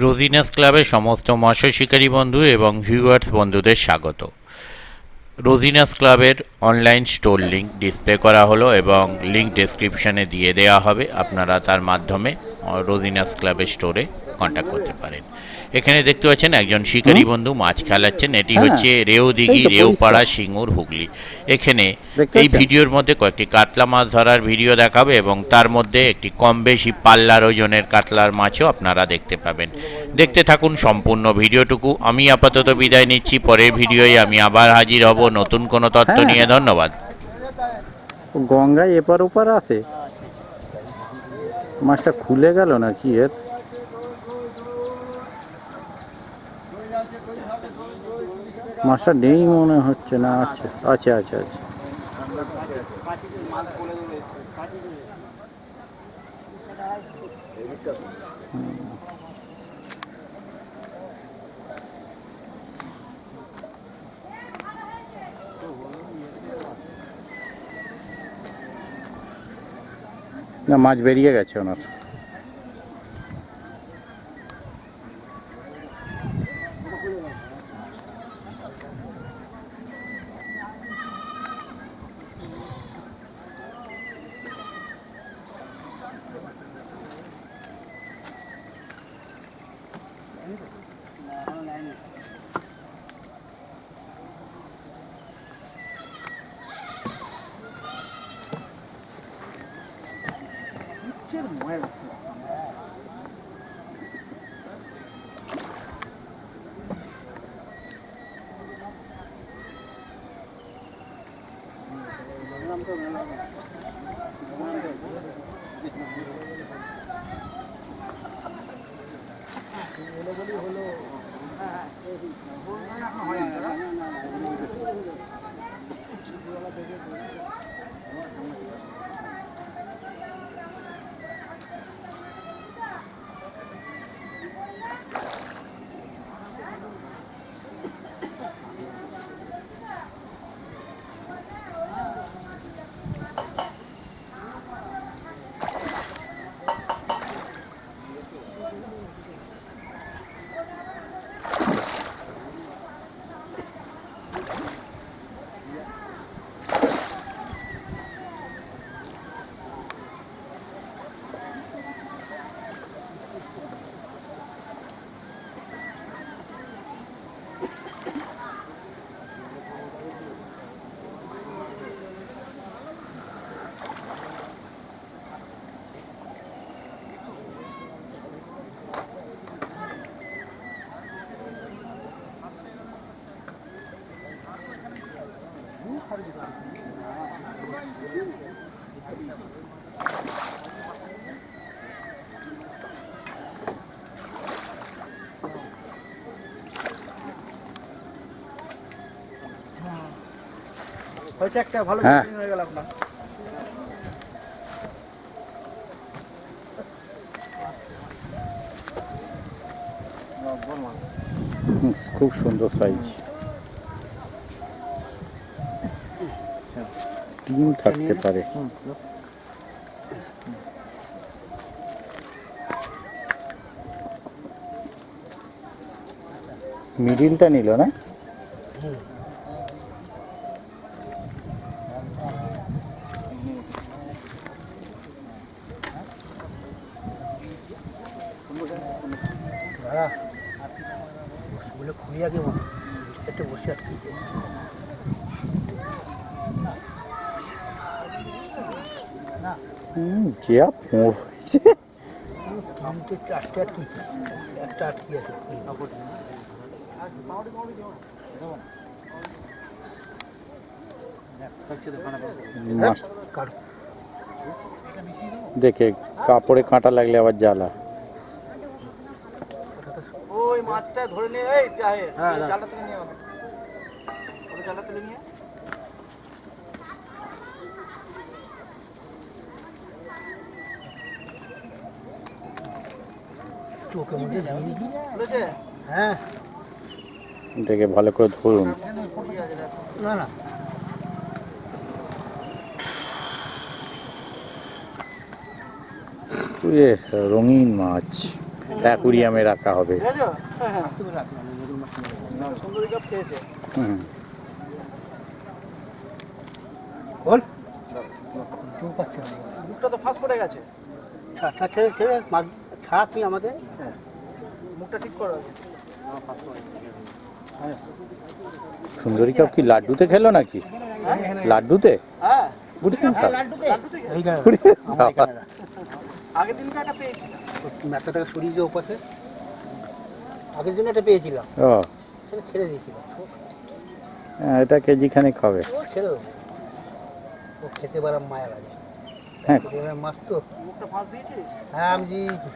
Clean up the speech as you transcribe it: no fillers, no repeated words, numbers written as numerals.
রোজিনাস ক্লাবের সমস্ত মৎস্য শিকারী বন্ধু এবং ভিউয়ার্স বন্ধুদের স্বাগত। রোজিনাস ক্লাবের অনলাইন স্টোর লিঙ্ক ডিসপ্লে করা হলো এবং লিঙ্ক ডেসক্রিপশানে দিয়ে দেওয়া হবে। আপনারা তার মাধ্যমে রোজিনাস ক্লাবের স্টোরে কন্ট্যাক্ট করতে পারেন। এখানে দেখতে পাচ্ছেন একজন শিকারী বন্ধু মাছ খেলাচ্ছেন। এটি হ্যাঁ, হচ্ছে রেউ এই দিঘি, তো রেউপাড়া, পরিষ্কার সিঙ্গুর, হুগলি। এখানে দেখতে এই পাচ্ছেন। ভিডিওর মধ্যে কয়েকটি কাতলা মাছ ধরার ভিডিও দেখাবে এবং তার মধ্যে একটি কম বেশি পাল্লার ওজনের কাতলার মাছও আপনারা দেখতে পাবেন। দেখতে থাকুন সম্পূর্ণ ভিডিওটুকু। আমি আপাতত বিদায় নিচ্ছি। পরের ভিডিওয় আমি আবার হাজির হব নতুন কোনো তথ্য হ্যাঁ, নিয়ে। ধন্যবাদ। গঙ্গায় এপার ওপার আছে। মাছটা খুলে গেল না কি এর? মাছটা নেই মনে হচ্ছে না। আচ্ছা আচ্ছা আচ্ছা আচ্ছা। না, মাছ বেরিয়ে গেছে ওনার। একটা ভালো হ্যাঁ, হয়ে গেল আপনার। খুব সুন্দর সাইজ। ডিম থাকতে পারে। মিডিলটা নিল না? খুলিয়া গেব একটু বসে আটকে যা ফোঁড় হয়েছে। তিনটে চারটে আটকে একটা আটকে আছে। মাছ দেখে কাপড়ে কাঁটা লাগলে আবার জ্বালা। ওই মাছটা ধরে নিয়ে এই জালটা তুলে নিয়ে হবে। ওই জালটা তুলে নিয়ে তোকে মধ্যে বুঝেছে? হ্যাঁ, দেখে ভালো করে ধরুন। না না রঙিন মাছ। অ্যাকুরিয়ামে রাখা হবে। বুঝেছো? সুন্দরী কাপ খেয়েছে। হুম। বল মুখটা তো ফাঁস পড়ে গেছে। খেয়ে খেয়ে খারাপ তুই আমাকে মুখটা ঠিক করো আগে। সুন্দরী কাপ কি লাড্ডুতে খেলো নাকি? লাড্ডুতে? হ্যাঁ বুঝে স্যার লাড্ডু থেকে আগের দিনকে একটা পেয়েছি। ম্যাথাটাকে সরিয়ে দিয়ে ওপাশে আগের জন্য একটা পেয়েছিলাম, ও সেটা ছেড়ে দিয়েছিলাম। হ্যাঁ, এটা কেজি খানেক হবে। ও ছেড়ে দেবো, ও খেতে পারার মায়া লাগে। হ্যাঁ মাছ তো মুখটা ফাঁস দিয়েছিস? হ্যাঁ আমি দিয়েছি।